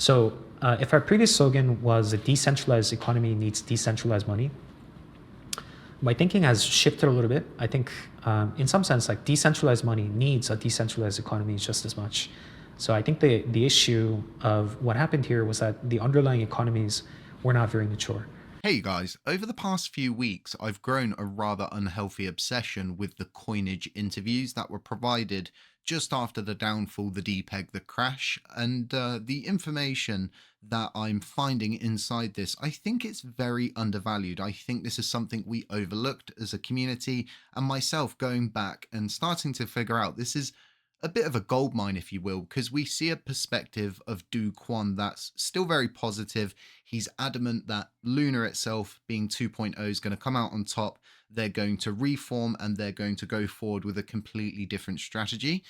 So if our previous slogan was a decentralized economy needs decentralized money, my thinking has shifted a little bit. I think in some sense, like decentralized money needs a decentralized economy just as much. So I think the issue of what happened here was that the underlying economies were not very mature. Hey guys, over the past few weeks, I've grown a rather unhealthy obsession with the coinage interviews that were provided just after the downfall, the depeg, the crash, and the information that I'm finding inside this. I think it's very undervalued. I think this is something we overlooked as a community, and myself going back and starting to figure out this is a bit of a gold mine, if you will, because we see a perspective of Dokwon that's still very positive. He's adamant that Luna itself, being 2.0, is going to come out on top. They're going to reform and they're going to go forward with a completely different strategy.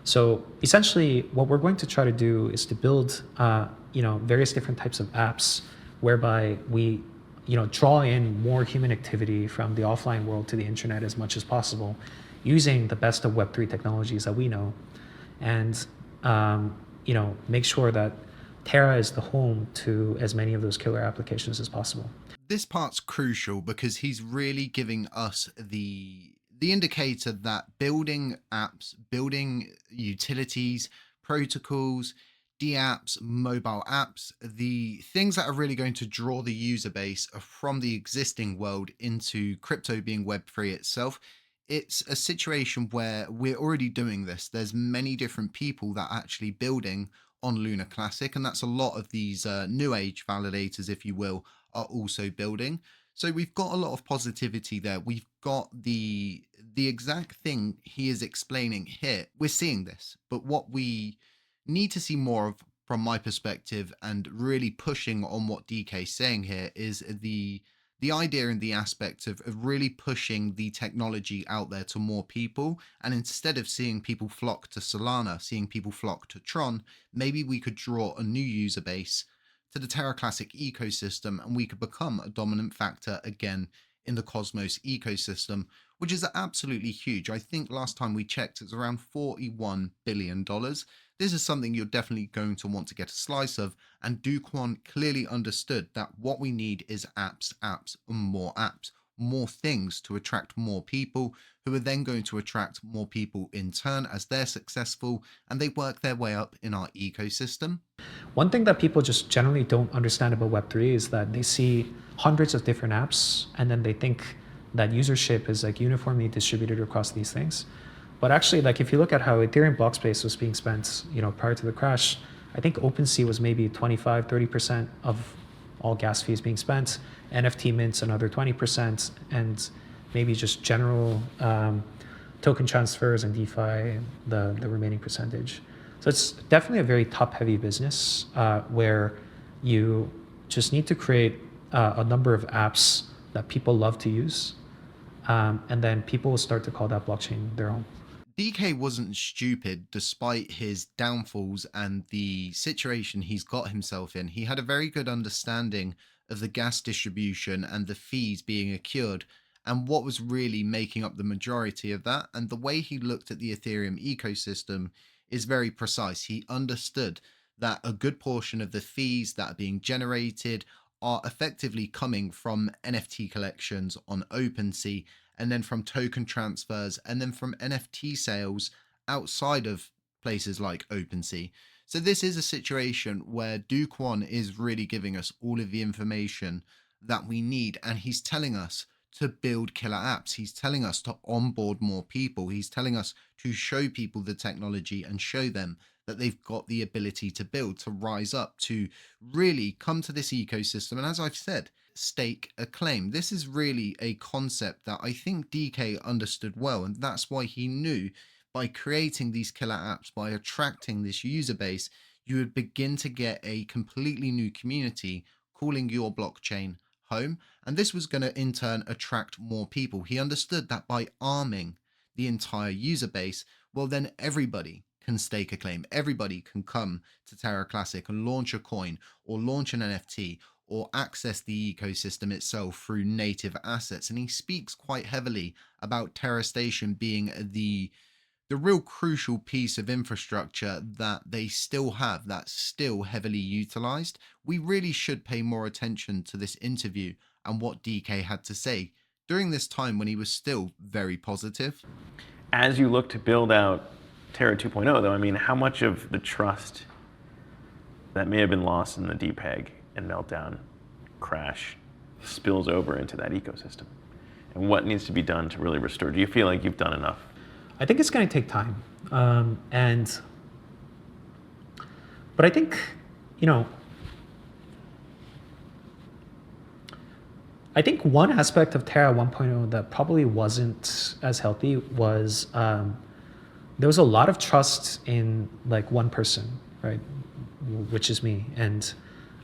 So essentially, what we're going to try to do is to build, various different types of apps whereby we, draw in more human activity from the offline world to the internet as much as possible, using the best of Web3 technologies that we know, and make sure that Terra is the home to as many of those killer applications as possible. This part's crucial because he's really giving us the indicator that building apps, building utilities, protocols, dApps, mobile apps, the things that are really going to draw the user base from the existing world into crypto being Web3 itself. It's a situation where we're already doing this. There's many different people that are actually building on Luna Classic, and that's a lot of these new age validators, if you will, are also building. So we've got a lot of positivity there. We've got the exact thing he is explaining here. We're seeing this, but what we need to see more of from my perspective and really pushing on what DK is saying here is the idea and the aspect of really pushing the technology out there to more people. And instead of seeing people flock to Solana, seeing people flock to Tron, maybe we could draw a new user base to the Terra Classic ecosystem and we could become a dominant factor again in the Cosmos ecosystem, which is absolutely huge. I think last time we checked, it's around $41 billion. This is something you're definitely going to want to get a slice of. And Dokwon clearly understood that what we need is apps, and more things to attract more people who are then going to attract more people in turn as they're successful and they work their way up in our ecosystem. One thing that people just generally don't understand about Web3 is that they see hundreds of different apps and then they think that usership is like uniformly distributed across these things. But actually, like if you look at how Ethereum block space was being spent, prior to the crash, I think OpenSea was maybe 25, 30% of all gas fees being spent, NFT mints another 20%, and maybe just general token transfers and DeFi, the remaining percentage. So it's definitely a very top-heavy business where you just need to create a number of apps that people love to use, and then people will start to call that blockchain their own. DK wasn't stupid despite his downfalls and the situation he's got himself in. He had a very good understanding of the gas distribution and the fees being accrued and what was really making up the majority of that. And the way he looked at the Ethereum ecosystem is very precise. He understood that a good portion of the fees that are being generated are effectively coming from NFT collections on OpenSea and then from token transfers, and then from NFT sales outside of places like OpenSea. So this is a situation where Dokwon is really giving us all of the information that we need, and he's telling us to build killer apps. He's telling us to onboard more people. He's telling us to show people the technology and show them that they've got the ability to build, to rise up, to really come to this ecosystem. And as I've said, stake a claim. This is really a concept that I think DK understood well, and that's why he knew by creating these killer apps, by attracting this user base, you would begin to get a completely new community calling your blockchain home. And this was going to in turn attract more people. He understood that by arming the entire user base, well, then everybody can stake a claim. Everybody can come to Terra Classic and launch a coin or launch an NFT or access the ecosystem itself through native assets. And he speaks quite heavily about Terra Station being the the real crucial piece of infrastructure that they still have that's still heavily utilized. We really should pay more attention to this interview and what DK had to say during this time when he was still very positive. As you look to build out Terra 2.0, though, I mean, how much of the trust that may have been lost in the depeg and meltdown crash spills over into that ecosystem? And what needs to be done to really restore? Do you feel like you've done enough? I think it's going to take time. But I think, I think one aspect of Terra 1.0 that probably wasn't as healthy was there was a lot of trust in like one person, right? Which is me. And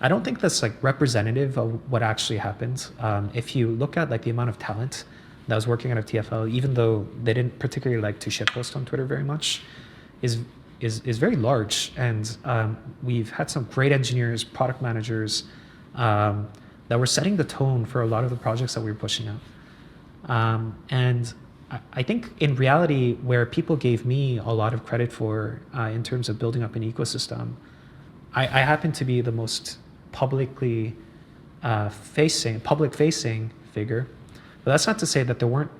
I don't think that's like representative of what actually happened. If you look at like the amount of talent that was working out of TFL, even though they didn't particularly like to shitpost on Twitter very much, is very large. And we've had some great engineers, product managers that were setting the tone for a lot of the projects that we were pushing out. And I think in reality, where people gave me a lot of credit for in terms of building up an ecosystem, I happen to be the most public facing figure. But that's not to say that there weren't,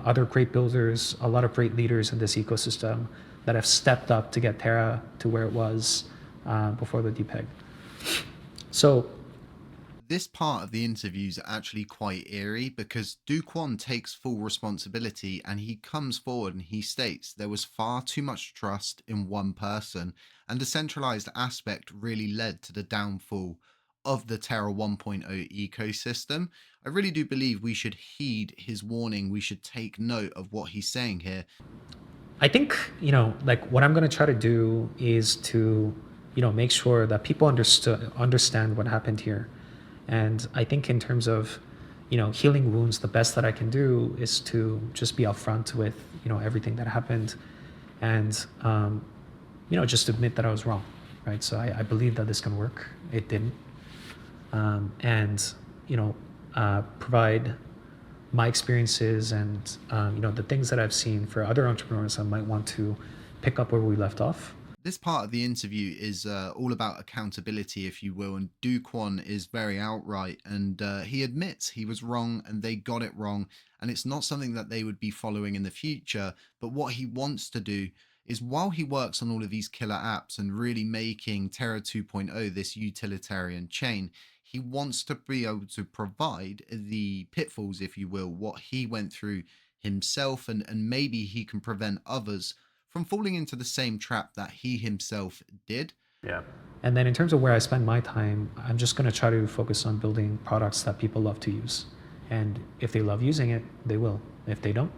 other great builders, a lot of great leaders in this ecosystem that have stepped up to get Terra to where it was before the depeg. So This part of the interview is actually quite eerie because Dokwon takes full responsibility and he comes forward and he states there was far too much trust in one person, and the centralized aspect really led to the downfall of the Terra 1.0 ecosystem. I really do believe we should heed his warning. We should take note of what he's saying here. I think, like what I'm going to try to do is to, make sure that people understand what happened here. And I think in terms of, healing wounds, the best that I can do is to just be upfront with, everything that happened and, just admit that I was wrong, right? So I believe that this can work. It didn't. And, provide my experiences and, the things that I've seen for other entrepreneurs that might want to pick up where we left off. This part of the interview is all about accountability, if you will, and Dokwon is very outright, and he admits he was wrong and they got it wrong, and it's not something that they would be following in the future. But what he wants to do is, while he works on all of these killer apps and really making Terra 2.0 this utilitarian chain, he wants to be able to provide the pitfalls, if you will, what he went through himself, and maybe he can prevent others from falling into the same trap that he himself did. Yeah. And then in terms of where I spend my time, I'm just going to try to focus on building products that people love to use. And if they love using it, they will. If they don't,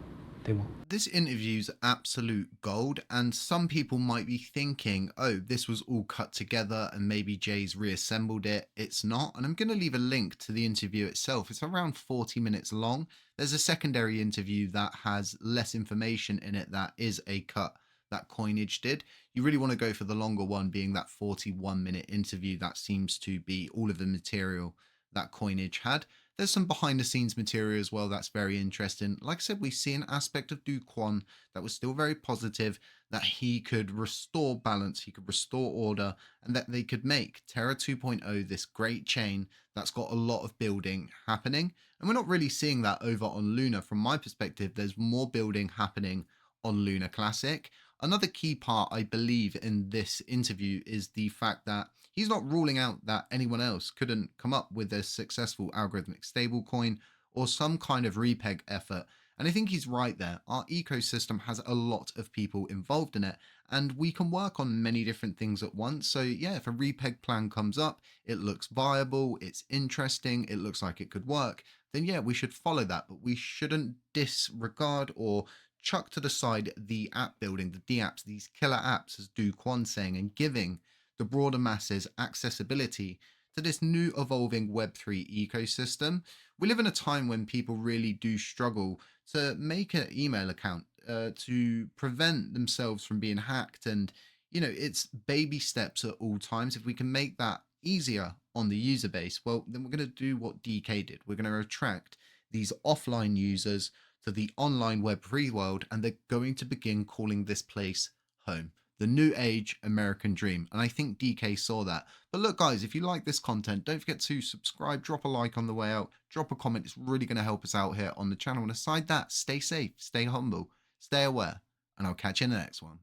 they won't. This interview's absolute gold, and some people might be thinking, oh, this was all cut together and maybe Jay's reassembled it. It's not, and I'm going to leave a link to the interview itself. It's around 40 minutes long. There's a secondary interview that has less information in it that is a cut that Coinage did. You really want to go for the longer one, being that 41-minute interview. That seems to be all of the material that Coinage had. There's some behind the scenes material as well that's very interesting. Like I said, we see an aspect of Dokwon that was still very positive, that he could restore balance, he could restore order, and that they could make Terra 2.0 this great chain that's got a lot of building happening. And we're not really seeing that over on Luna. From my perspective, there's more building happening on Luna Classic. Another key part, I believe, in this interview is the fact that he's not ruling out that anyone else couldn't come up with a successful algorithmic stablecoin or some kind of repeg effort. And I think he's right there. Our ecosystem has a lot of people involved in it, and we can work on many different things at once. So yeah, if a repeg plan comes up, it looks viable, it's interesting, it looks like it could work, then yeah, we should follow that. But we shouldn't disregard or chuck to the side the app building, the DApps, these killer apps, as Dokwon's saying, and giving the broader masses accessibility to this new evolving Web3 ecosystem. We live in a time when people really do struggle to make an email account, to prevent themselves from being hacked. And, it's baby steps at all times. If we can make that easier on the user base, well, then we're going to do what DK did. We're going to attract these offline users to the online Web3 world, and they're going to begin calling this place home. The new age American dream. And I think DK saw that. But look, guys, if you like this content, don't forget to subscribe, drop a like on the way out, drop a comment. It's really going to help us out here on the channel. And aside that, stay safe, stay humble, stay aware, and I'll catch you in the next one.